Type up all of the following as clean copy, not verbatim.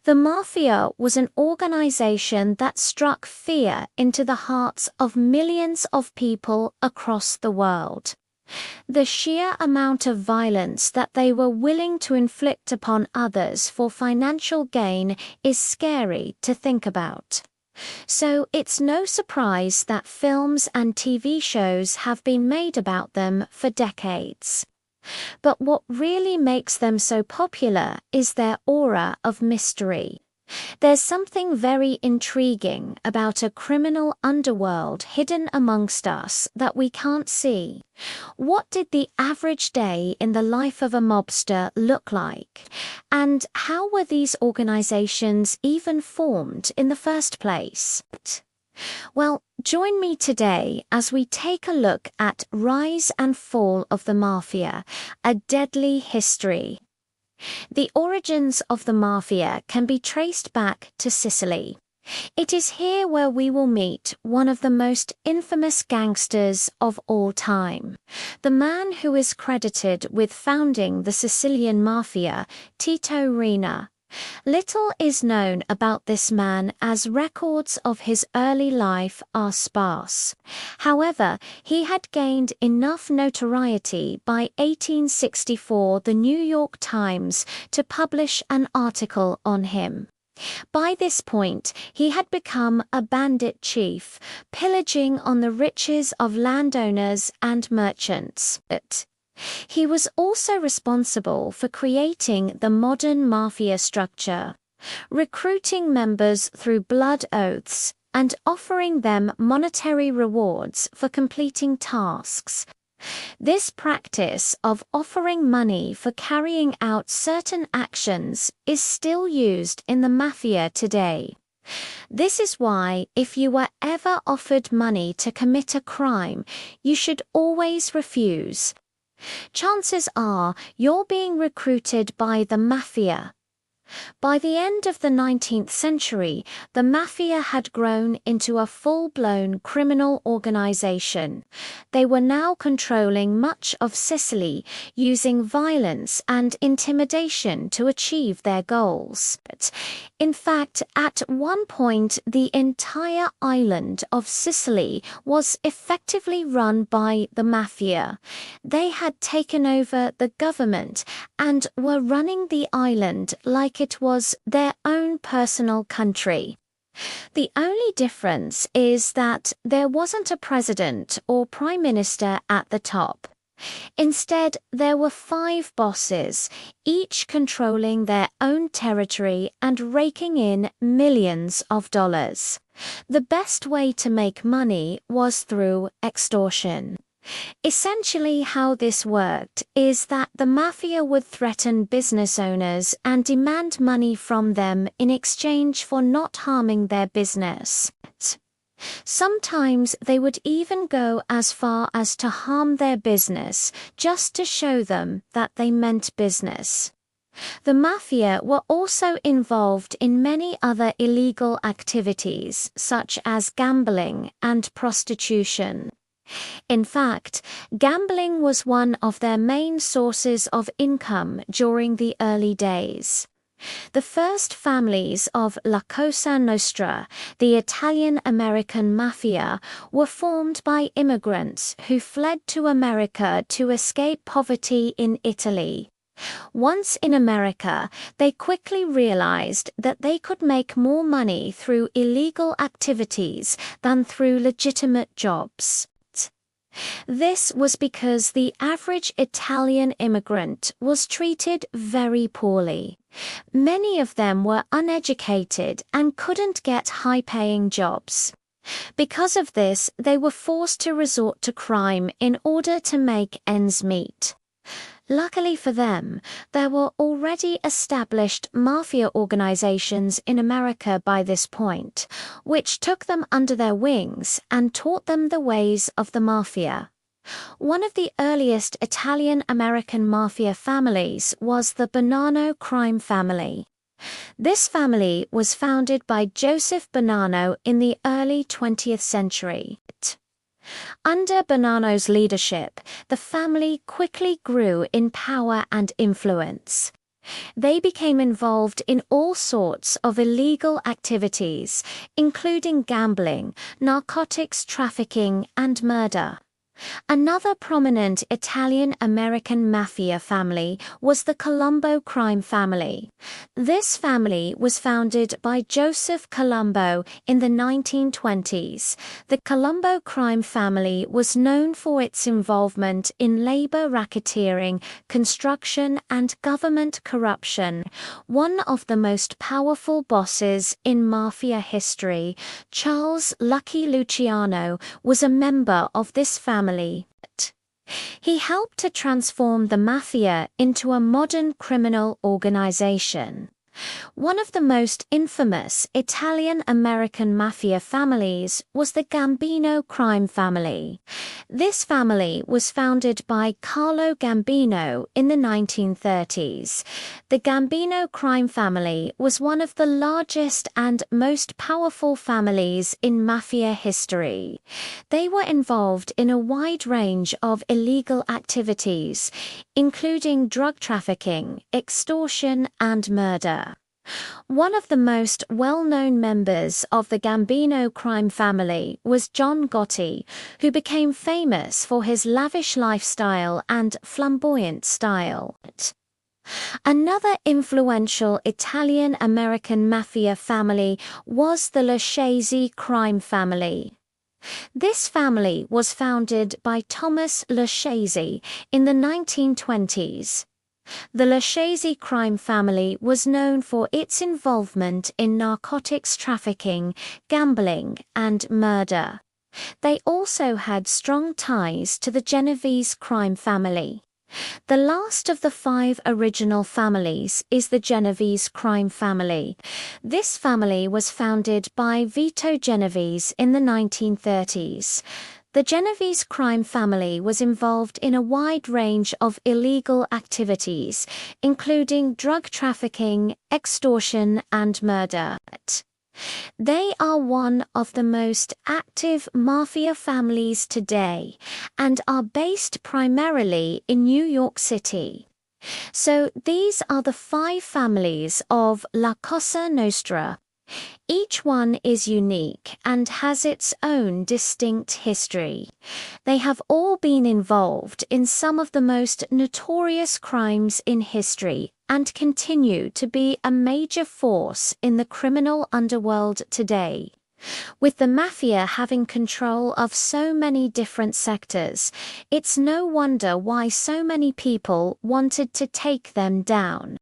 The Mafia was an organization that struck fear into the hearts of millions of people across the world. The sheer amount of violence that they were willing to inflict upon others for financial gain is scary to think about. So it's no surprise that films and TV shows have been made about them for decades. But what really makes them so popular is their aura of mystery. There's something very intriguing about a criminal underworld hidden amongst us that we can't see. What did the average day in the life of a mobster look like? And how were these organizations even formed in the first place? Well, join me today as we take a look at Rise and Fall of the Mafia, a deadly history. The origins of the Mafia can be traced back to Sicily. It is here where we will meet one of the most infamous gangsters of all time, the man who is credited with founding the Sicilian Mafia, Tito Riina. Little is known about this man as records of his early life are sparse. However, he had gained enough notoriety by 1864 the New York Times to publish an article on him. By this point, he had become a bandit chief, pillaging on the riches of landowners and merchants. He was also responsible for creating the modern mafia structure, recruiting members through blood oaths and offering them monetary rewards for completing tasks. This practice of offering money for carrying out certain actions is still used in the mafia today. This is why, if you were ever offered money to commit a crime, you should always refuse. Chances are you're being recruited by the Mafia. By the end of the 19th century, the Mafia had grown into a full-blown criminal organization. They were now controlling much of Sicily, using violence and intimidation to achieve their goals. In fact, at one point, the entire island of Sicily was effectively run by the Mafia. They had taken over the government and were running the island like it was their own personal country. The only difference is that there wasn't a president or prime minister at the top. Instead, there were 5 bosses, each controlling their own territory and raking in millions of dollars. The best way to make money was through extortion. Essentially, how this worked is that the Mafia would threaten business owners and demand money from them in exchange for not harming their business. Sometimes they would even go as far as to harm their business just to show them that they meant business. The Mafia were also involved in many other illegal activities, such as gambling and prostitution. In fact, gambling was one of their main sources of income during the early days. The first families of La Cosa Nostra, the Italian-American Mafia, were formed by immigrants who fled to America to escape poverty in Italy. Once in America, they quickly realized that they could make more money through illegal activities than through legitimate jobs. This was because the average Italian immigrant was treated very poorly. Many of them were uneducated and couldn't get high-paying jobs. Because of this, they were forced to resort to crime in order to make ends meet. Luckily for them, there were already established mafia organizations in America by this point, which took them under their wings and taught them the ways of the mafia. One of the earliest Italian-American mafia families was the Bonanno crime family. This family was founded by Joseph Bonanno in the early 20th century. Under Bonanno's leadership, the family quickly grew in power and influence. They became involved in all sorts of illegal activities, including gambling, narcotics trafficking, and murder. Another prominent Italian-American mafia family was the Colombo crime family. This family was founded by Joseph Colombo in the 1920s. The Colombo crime family was known for its involvement in labor racketeering, construction, and government corruption. One of the most powerful bosses in mafia history, Charles Lucky Luciano, was a member of this family. He helped to transform the Mafia into a modern criminal organization. One of the most infamous Italian-American mafia families was the Gambino crime family. This family was founded by Carlo Gambino in the 1930s. The Gambino crime family was one of the largest and most powerful families in mafia history. They were involved in a wide range of illegal activities, including drug trafficking, extortion, and murder. One of the most well-known members of the Gambino crime family was John Gotti, who became famous for his lavish lifestyle and flamboyant style. Another influential Italian-American mafia family was the Lucchese crime family. This family was founded by Thomas Lucchese in the 1920s. The Lucchese crime family was known for its involvement in narcotics trafficking, gambling, and murder. They also had strong ties to the Genovese crime family. The last of the 5 original families is the Genovese crime family. This family was founded by Vito Genovese in the 1930s. The Genovese crime family was involved in a wide range of illegal activities, including drug trafficking, extortion, and murder. They are one of the most active mafia families today and are based primarily in New York City. So these are the 5 families of La Cosa Nostra. Each one is unique and has its own distinct history. They have all been involved in some of the most notorious crimes in history and continue to be a major force in the criminal underworld today. With the Mafia having control of so many different sectors, it's no wonder why so many people wanted to take them down.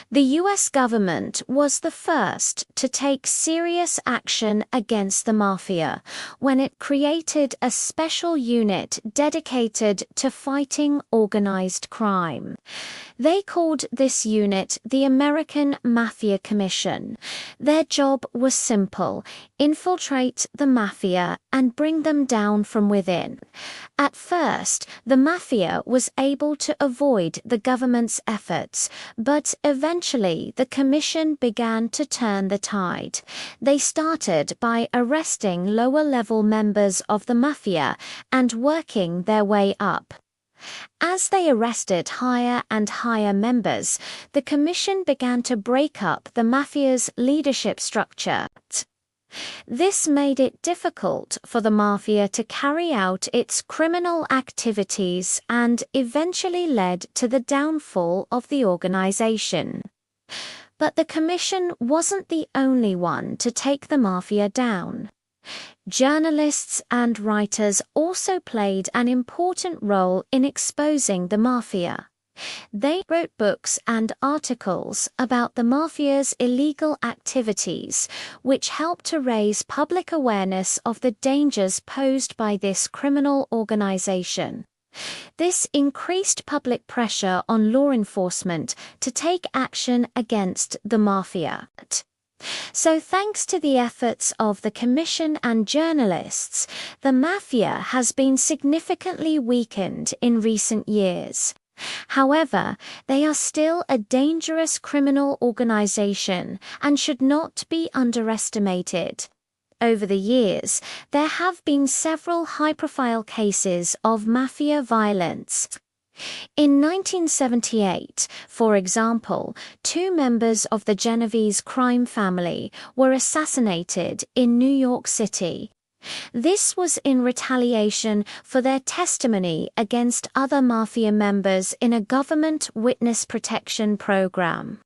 The US government was the first to take serious action against the Mafia when it created a special unit dedicated to fighting organized crime. They called this unit the American Mafia Commission. Their job was simple: infiltrate the Mafia and bring them down from within. At first, the Mafia was able to avoid the government's efforts, but eventually the commission began to turn the tide. They started by arresting lower-level members of the Mafia and working their way up. As they arrested higher and higher members, the commission began to break up the Mafia's leadership structure. This made it difficult for the Mafia to carry out its criminal activities and eventually led to the downfall of the organization. But the commission wasn't the only one to take the Mafia down. Journalists and writers also played an important role in exposing the Mafia. They wrote books and articles about the Mafia's illegal activities, which helped to raise public awareness of the dangers posed by this criminal organization. This increased public pressure on law enforcement to take action against the Mafia. So thanks to the efforts of the Commission and journalists, the Mafia has been significantly weakened in recent years. However, they are still a dangerous criminal organization and should not be underestimated. Over the years, there have been several high-profile cases of Mafia violence. In 1978, for example, two members of the Genovese crime family were assassinated in New York City. This was in retaliation for their testimony against other Mafia members in a government witness protection program.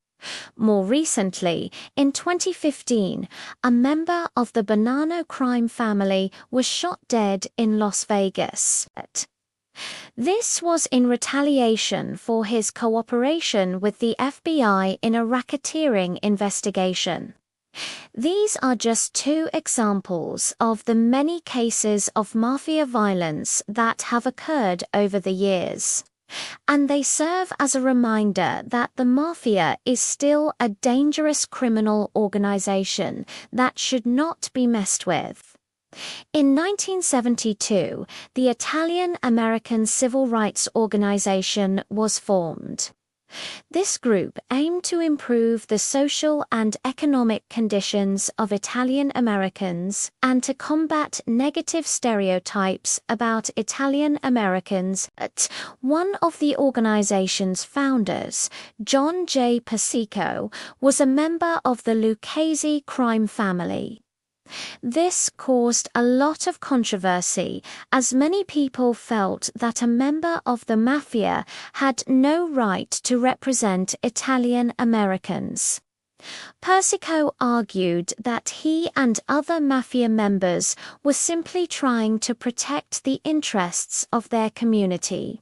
More recently, in 2015, a member of the Bonanno crime family was shot dead in Las Vegas. This was in retaliation for his cooperation with the FBI in a racketeering investigation. These are just two examples of the many cases of mafia violence that have occurred over the years. And they serve as a reminder that the mafia is still a dangerous criminal organization that should not be messed with. In 1972, the Italian-American Civil Rights Organization was formed. This group aimed to improve the social and economic conditions of Italian Americans and to combat negative stereotypes about Italian Americans. One of the organization's founders, John J. Persico, was a member of the Lucchese crime family. This caused a lot of controversy, as many people felt that a member of the Mafia had no right to represent Italian Americans. Persico argued that he and other Mafia members were simply trying to protect the interests of their community.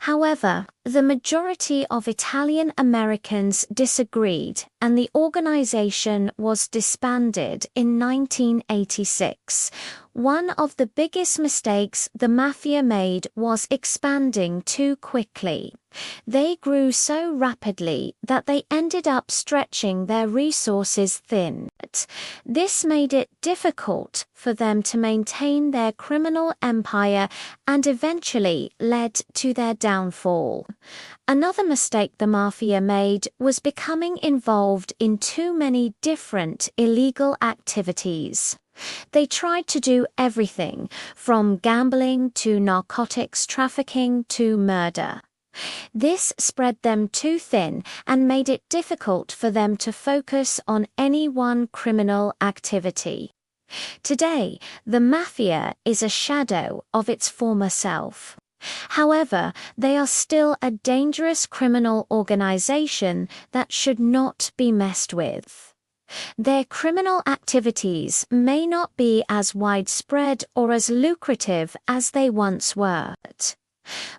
However, the majority of Italian Americans disagreed, and the organization was disbanded in 1986. One of the biggest mistakes the Mafia made was expanding too quickly. They grew so rapidly that they ended up stretching their resources thin. This made it difficult for them to maintain their criminal empire and eventually led to their downfall. Another mistake the Mafia made was becoming involved in too many different illegal activities. They tried to do everything, from gambling to narcotics trafficking to murder. This spread them too thin and made it difficult for them to focus on any one criminal activity. Today, the Mafia is a shadow of its former self. However, they are still a dangerous criminal organization that should not be messed with. Their criminal activities may not be as widespread or as lucrative as they once were.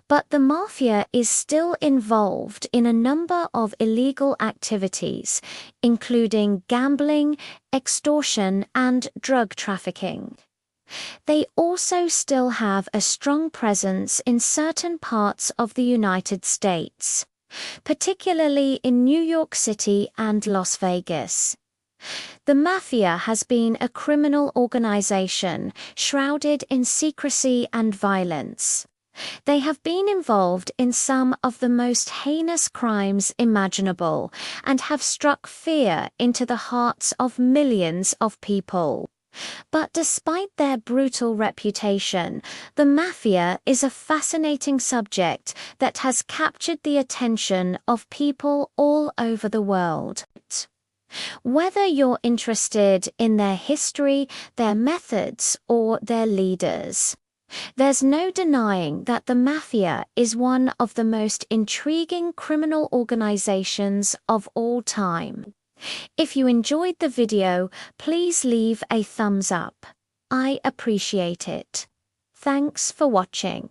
But the Mafia is still involved in a number of illegal activities, including gambling, extortion, and drug trafficking. They also still have a strong presence in certain parts of the United States, particularly in New York City and Las Vegas. The Mafia has been a criminal organization shrouded in secrecy and violence. They have been involved in some of the most heinous crimes imaginable and have struck fear into the hearts of millions of people. But despite their brutal reputation, the Mafia is a fascinating subject that has captured the attention of people all over the world. Whether you're interested in their history, their methods, or their leaders, there's no denying that the Mafia is one of the most intriguing criminal organizations of all time. If you enjoyed the video, please leave a thumbs up. I appreciate it. Thanks for watching.